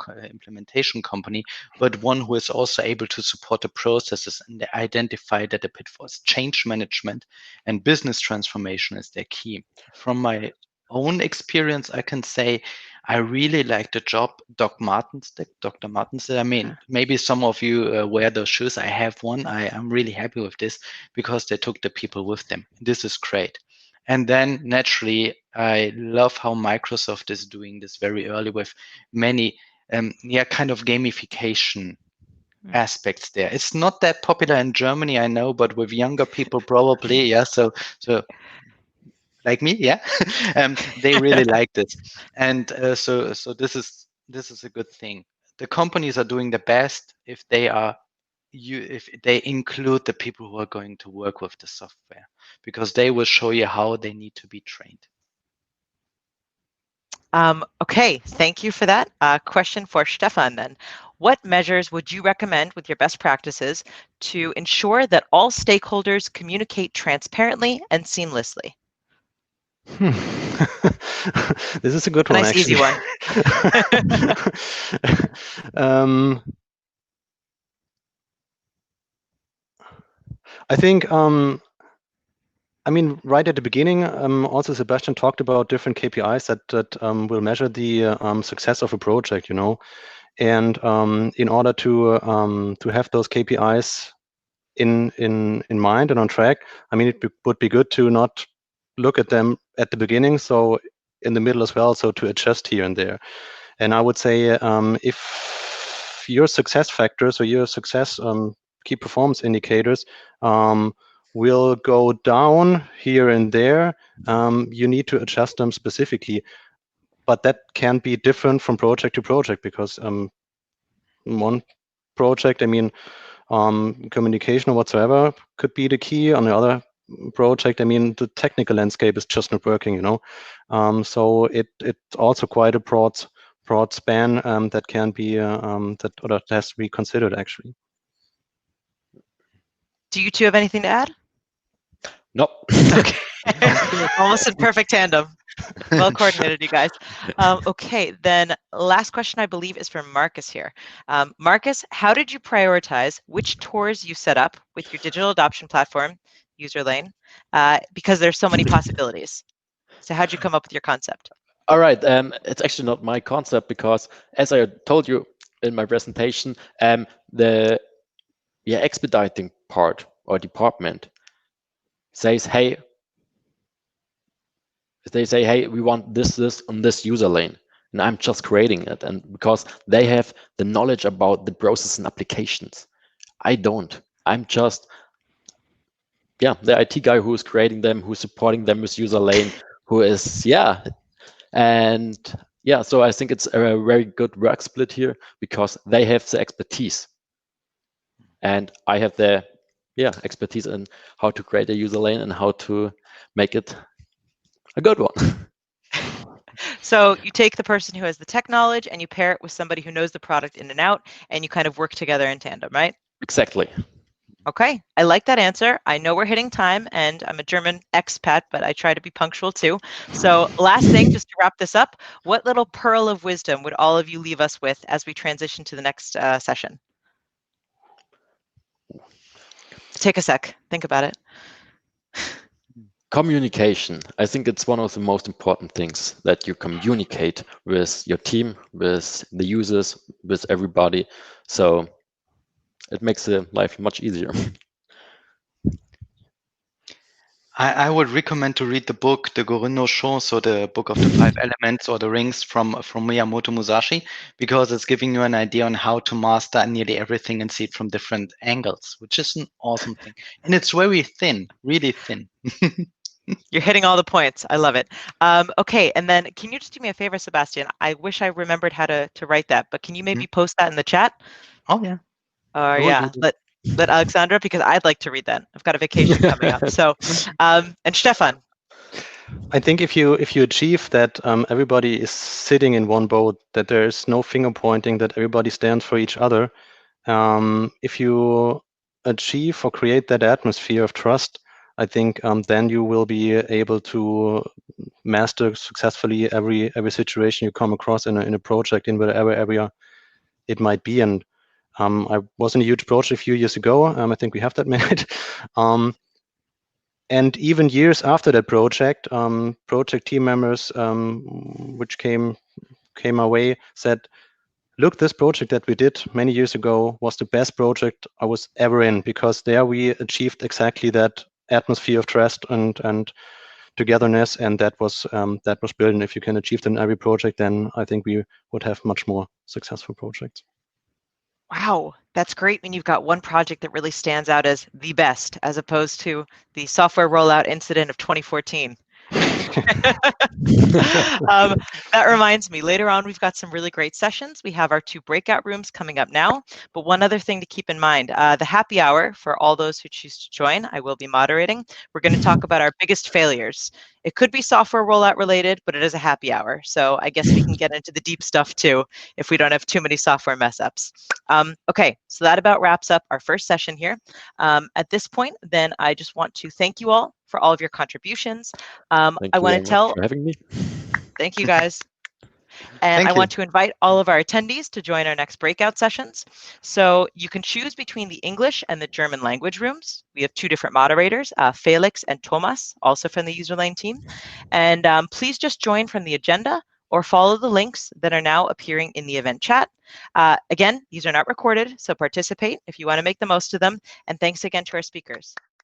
company, but one who is also able to support the processes, and they identify that the pitfalls, change management and business transformation is their key. From my own experience, I can say I really like the job Dr. Martens did. I mean, maybe some of you wear those shoes. I have one. I'm really happy with this because they took the people with them. This is great. And then naturally, I love how Microsoft is doing this very early with many, kind of gamification aspects there. It's not that popular in Germany, I know, but with younger people probably, yeah. So like me, yeah, they really like this, and so this is a good thing. The companies are doing the best if they include the people who are going to work with the software, because they will show you how they need to be trained.
Okay, thank you for that. Question for Stefan then. What measures would you recommend with your best practices to ensure that all stakeholders communicate transparently and seamlessly?
This is a good one,
nice,
actually.
Easy one.
I think, I mean, right at the beginning, also Sebastian talked about different KPIs that will measure the success of a project, you know. And in order to have those KPIs in mind and on track, I mean, it would be good to not look at them at the beginning, so in the middle as well, so to adjust here and there. And I would say if your success factors or your success key performance indicators will go down here and there, you need to adjust them specifically. But that can be different from project to project, because one project, I mean, communication or whatsoever could be the key. On the other project, I mean, the technical landscape is just not working, you know. So it's also quite a broad span that can be that has to be considered, actually.
Do you two have anything to add?
No.
Okay. Almost in perfect tandem. Well coordinated, you guys. Okay, then last question, I believe, is from Marcus here. Marcus, how did you prioritize which tours you set up with your digital adoption platform, Userlane, because there's so many possibilities? So how'd you come up with your concept?
All right, it's actually not my concept, because as I told you in my presentation, the expediting part or department says, hey, they say, hey, we want this on this user lane, and I'm just creating it. And because they have the knowledge about the process and applications, I don't. I'm just, the IT guy who's creating them, who's supporting them with user lane, who is, and so I think it's a very good work split here, because they have the expertise, and I have the expertise in how to create a user lane and how to make it a good one.
So you take the person who has the tech knowledge and you pair it with somebody who knows the product in and out, and you kind of work together in tandem, right?
Exactly.
Okay, I like that answer. I know we're hitting time, and I'm a German expat, but I try to be punctual too. So last thing, just to wrap this up, what little pearl of wisdom would all of you leave us with as we transition to the next session? Take a sec, think about it.
Communication. I think it's one of the most important things, that you communicate with your team, with the users, with everybody. So it makes the life much easier.
I would recommend to read the book, the Gorinno Show, so the book of the 5 elements or the rings from Miyamoto Musashi, because it's giving you an idea on how to master nearly everything and see it from different angles, which is an awesome thing. And it's very thin, really thin.
You're hitting all the points. I love it. Okay, and then can you just do me a favor, Sebastian? I wish I remembered how to write that, but can you maybe post that in the chat?
Oh, yeah.
Let Alexandra, because I'd like to read that. I've got a vacation coming up. So, and Stefan.
I think if you achieve that everybody is sitting in one boat, that there is no finger pointing, that everybody stands for each other, if you achieve or create that atmosphere of trust, I think then you will be able to master successfully every situation you come across in a project, in whatever area it might be. And I was in a huge project a few years ago. I think we have that made. And even years after that project, project team members which came came our way, said, look, this project that we did many years ago was the best project I was ever in, because there we achieved exactly that atmosphere of trust and togetherness, and that was built. And if you can achieve that in every project, then I think we would have much more successful projects.
Wow, that's great when you've got one project that really stands out as the best, as opposed to the software rollout incident of 2014. That reminds me, later on, we've got some really great sessions. We have our 2 breakout rooms coming up now. But one other thing to keep in mind, the happy hour for all those who choose to join, I will be moderating. We're going to talk about our biggest failures. It could be software rollout related, but it is a happy hour. So I guess we can get into the deep stuff too, if we don't have too many software mess ups. Okay, so that about wraps up our first session here. At this point, then I just want to thank you all for all of your contributions. I want to tell,
for having me.
thank you guys. And I want to invite all of our attendees to join our next breakout sessions. So you can choose between the English and the German language rooms. We have 2 different moderators, Felix and Thomas, also from the Userlane team. And please just join from the agenda or follow the links that are now appearing in the event chat. Again, these are not recorded, so participate if you want to make the most of them. And thanks again to our speakers.